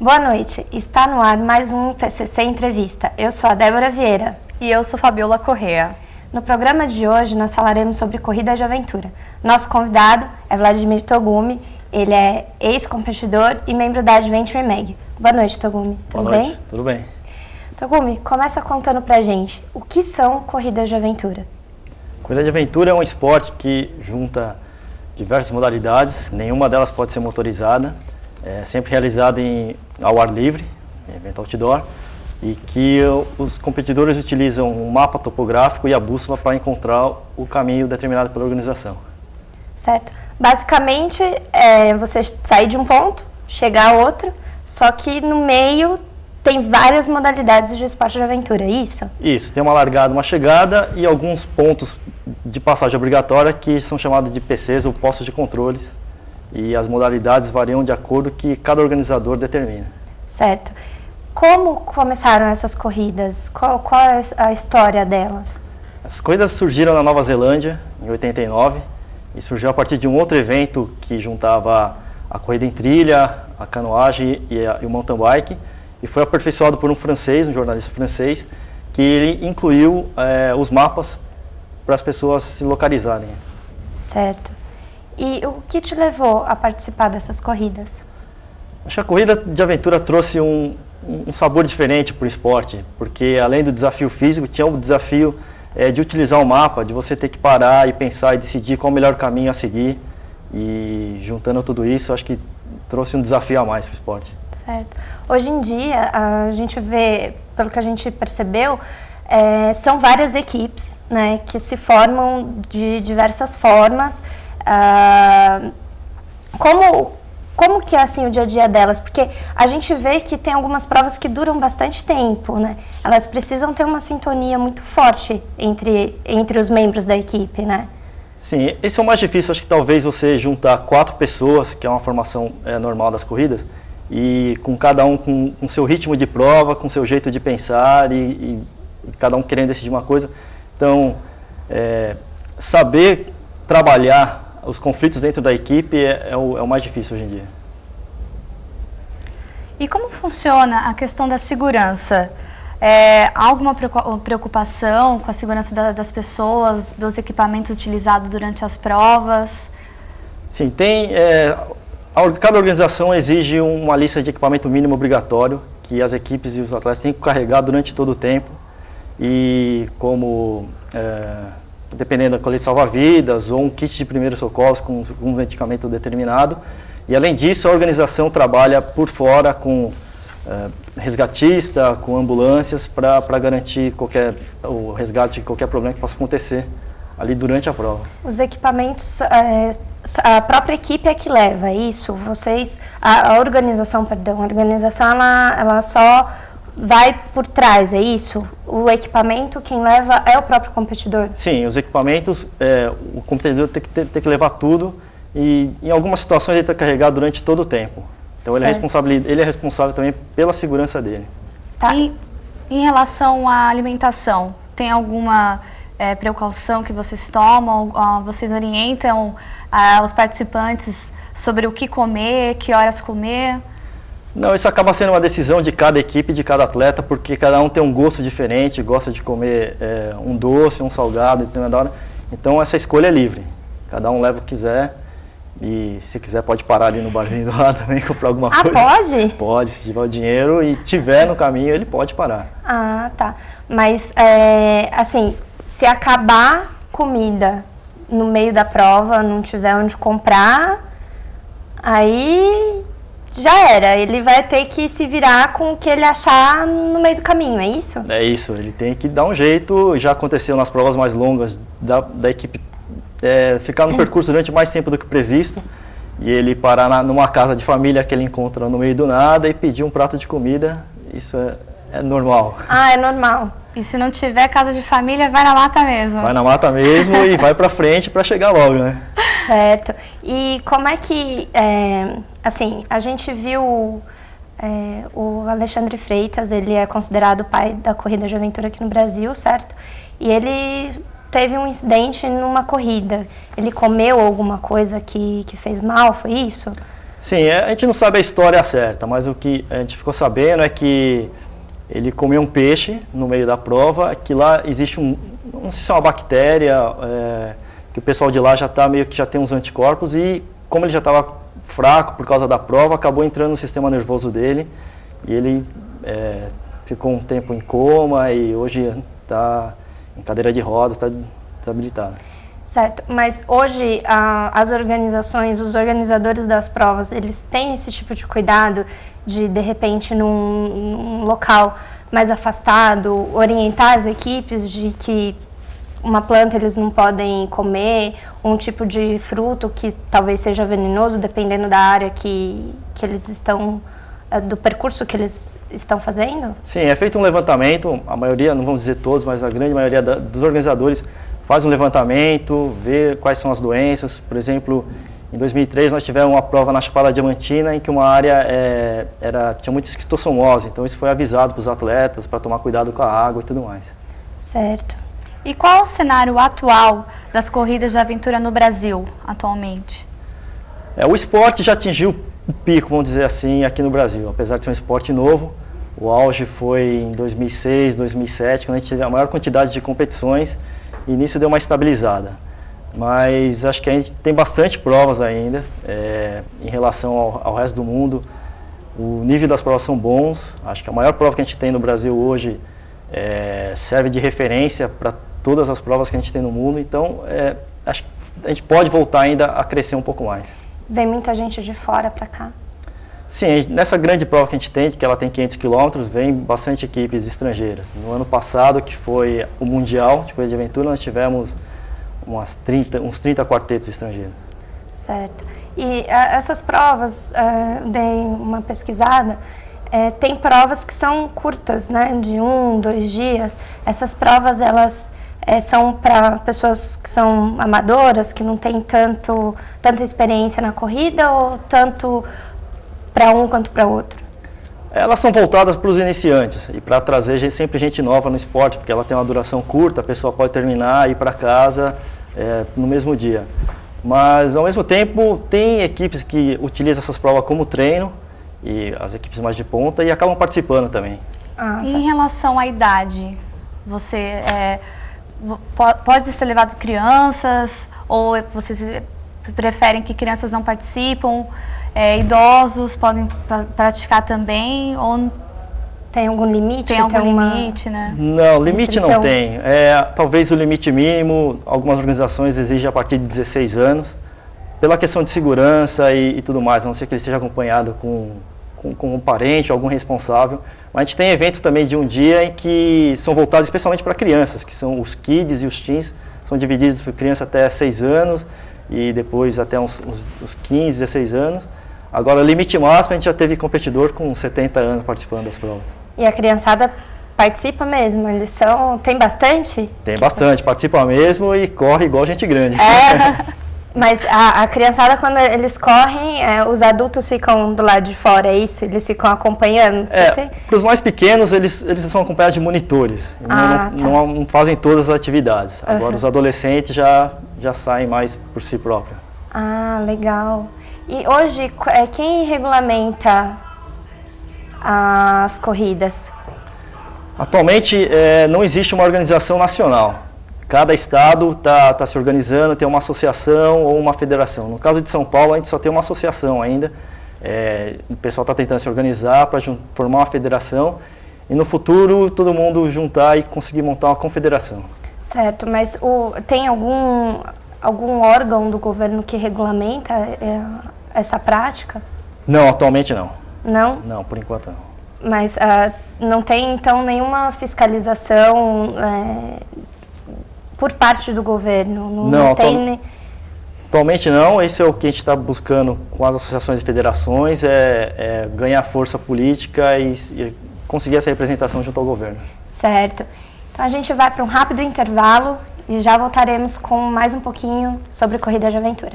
Boa noite, está no ar mais um TCC Entrevista. Eu sou a Débora Vieira. E eu sou Fabiola Correa. No programa de hoje nós falaremos sobre corrida de aventura. Nosso convidado é Vladimir Togumi, ele é ex-competidor e membro da Adventure Mag. Boa noite, Togumi. Tudo bem? Boa noite, tudo bem. Togumi, começa contando pra gente, o que são corridas de aventura? Corrida de aventura é um esporte que junta diversas modalidades, nenhuma delas pode ser motorizada, é sempre realizada ao ar livre, evento outdoor, e que os competidores utilizam um mapa topográfico e a bússola para encontrar o caminho determinado pela organização. Certo. Basicamente, você sair de um ponto, chegar a outro, só que no meio tem várias modalidades de esporte de aventura, é isso? Isso, tem uma largada, uma chegada e alguns pontos de passagem obrigatória que são chamados de PCs ou postos de controles. E as modalidades variam de acordo com que cada organizador determina. Certo. Como começaram essas corridas? Qual é a história delas? As corridas surgiram na Nova Zelândia, em 89, e surgiu a partir de um outro evento que juntava a corrida em trilha, a canoagem e o mountain bike, e foi aperfeiçoado por um francês, um jornalista francês, que ele incluiu os mapas para as pessoas se localizarem. Certo. E o que te levou a participar dessas corridas? Acho que a corrida de aventura trouxe um sabor diferente para o esporte, porque além do desafio físico, tinha o desafio de utilizar o mapa, de você ter que parar e pensar e decidir qual o melhor caminho a seguir. E juntando tudo isso, acho que trouxe um desafio a mais para o esporte. Certo. Hoje em dia, a gente vê, pelo que a gente percebeu, são várias equipes, né, que se formam de diversas formas. Como que é assim o dia a dia delas? Porque a gente vê que tem algumas provas que duram bastante tempo, né? Elas precisam ter uma sintonia muito forte entre os membros da equipe, né? Sim, esse é o mais difícil. Acho que talvez você juntar 4 pessoas, que é uma formação normal das corridas, e com cada um com seu ritmo de prova, com seu jeito de pensar e cada um querendo decidir uma coisa. Então, saber trabalhar os conflitos dentro da equipe é o mais difícil hoje em dia. E como funciona a questão da segurança? Há alguma preocupação com a segurança das pessoas, dos equipamentos utilizados durante as provas? Sim, tem. Cada organização exige uma lista de equipamento mínimo obrigatório que as equipes e os atletas têm que carregar durante todo o tempo. E como dependendo da colete salva-vidas ou um kit de primeiros socorros com um medicamento determinado. E além disso, a organização trabalha por fora com resgatista, com ambulâncias para garantir o resgate de qualquer problema que possa acontecer ali durante a prova. Os equipamentos, a própria equipe é que leva, é isso? A organização, ela só vai por trás, é isso? O equipamento, quem leva é o próprio competidor? Sim, os equipamentos, o competidor tem que levar tudo e em algumas situações ele tem que carregar durante todo o tempo. Então ele é responsável também pela segurança dele. Tá. E em relação à alimentação, tem alguma precaução que vocês tomam? Vocês orientam os participantes sobre o que comer, que horas comer? Não, isso acaba sendo uma decisão de cada equipe, de cada atleta, porque cada um tem um gosto diferente, gosta de comer um doce, um salgado, determinada hora. Então essa escolha é livre, cada um leva o que quiser e se quiser pode parar ali no barzinho do lado também, comprar alguma coisa. Pode? Pode, se tiver o dinheiro e tiver no caminho ele pode parar. Ah, tá. Mas, assim, se acabar comida no meio da prova, não tiver onde comprar, aí já era, ele vai ter que se virar com o que ele achar no meio do caminho, é isso? É isso, ele tem que dar um jeito. Já aconteceu nas provas mais longas da equipe ficar no percurso durante mais tempo do que previsto e ele parar numa casa de família que ele encontra no meio do nada e pedir um prato de comida. Isso é normal. Ah, é normal. E se não tiver casa de família, vai na mata mesmo? Vai na mata mesmo e vai pra frente para chegar logo, né? Certo. E como é que, assim, a gente viu o Alexandre Freitas, ele é considerado o pai da corrida de aventura aqui no Brasil, certo? E ele teve um incidente numa corrida. Ele comeu alguma coisa que fez mal, foi isso? Sim, a gente não sabe a história certa, mas o que a gente ficou sabendo é que ele comeu um peixe no meio da prova, que lá existe não sei se é uma bactéria, que o pessoal de lá já tem uns anticorpos, e como ele já estava fraco por causa da prova, acabou entrando no sistema nervoso dele, e ele ficou um tempo em coma e hoje está em cadeira de rodas, está desabilitado. Certo, mas hoje as organizações, os organizadores das provas, eles têm esse tipo de cuidado de repente, num local mais afastado, orientar as equipes de que uma planta eles não podem comer, um tipo de fruto que talvez seja venenoso, dependendo da área que eles estão, do percurso que eles estão fazendo? Sim, é feito um levantamento, a maioria, não vamos dizer todos, mas a grande maioria dos organizadores faz um levantamento, vê quais são as doenças. Por exemplo, em 2003 nós tivemos uma prova na Chapada Diamantina em que uma área tinha muita esquistossomose, então isso foi avisado para os atletas para tomar cuidado com a água e tudo mais. Certo. E qual é o cenário atual das corridas de aventura no Brasil, atualmente? O esporte já atingiu o pico, vamos dizer assim, aqui no Brasil, apesar de ser um esporte novo. O auge foi em 2006, 2007, quando a gente teve a maior quantidade de competições, e nisso deu uma estabilizada. Mas acho que a gente tem bastante provas ainda, em relação ao resto do mundo. O nível das provas são bons, acho que a maior prova que a gente tem no Brasil hoje serve de referência para todas as provas que a gente tem no mundo, então acho que a gente pode voltar ainda a crescer um pouco mais. Vem muita gente de fora para cá? Sim, nessa grande prova que a gente tem, que ela tem 500 quilômetros, vem bastante equipes estrangeiras. No ano passado, que foi o Mundial de Corrida de Aventura, nós tivemos uns 30 quartetos estrangeiros. Certo. E essas provas, dei uma pesquisada, tem provas que são curtas, né, de 1, 2 dias. Essas provas, elas são para pessoas que são amadoras, que não têm tanta experiência na corrida, ou tanto para um quanto para outro? Elas são voltadas para os iniciantes e para trazer sempre gente nova no esporte, porque ela tem uma duração curta, a pessoa pode terminar e ir para casa no mesmo dia. Mas, ao mesmo tempo, tem equipes que utilizam essas provas como treino, e as equipes mais de ponta, e acabam participando também. E em relação à idade, você pode ser levado crianças, ou vocês preferem que crianças não participam? Idosos podem praticar também, ou tem algum limite? Tem algum limite, né? Não, limite não tem. Talvez o limite mínimo, algumas organizações exigem a partir de 16 anos, pela questão de segurança e tudo mais, a não ser que ele seja acompanhado com um parente, algum responsável. Mas a gente tem evento também de um dia em que são voltados especialmente para crianças, que são os kids e os teens, são divididos por criança até 6 anos e depois até uns 15, 16 anos. Agora, o limite máximo, a gente já teve competidor com 70 anos participando das provas. E a criançada participa mesmo? Tem bastante? Tem bastante, participa mesmo e corre igual gente grande. Mas a criançada, quando eles correm, os adultos ficam do lado de fora, é isso? Eles ficam acompanhando? Para os mais pequenos, eles são acompanhados de monitores. Não fazem todas as atividades. Agora, os adolescentes já saem mais por si próprios. Ah, legal. E hoje, quem regulamenta as corridas? Atualmente, não existe uma organização nacional. Cada estado está se organizando, tem uma associação ou uma federação. No caso de São Paulo, a gente só tem uma associação ainda. O pessoal está tentando se organizar para formar uma federação e no futuro todo mundo juntar e conseguir montar uma confederação. Certo, mas tem algum órgão do governo que regulamenta essa prática? Não, atualmente não. Não? Não, por enquanto não. Mas não tem, então, nenhuma fiscalização por parte do governo? Não tem... Atualmente não, esse é o que a gente está buscando com as associações e federações, ganhar força política e conseguir essa representação junto ao governo. Certo. Então a gente vai para um rápido intervalo e já voltaremos com mais um pouquinho sobre corrida de aventura.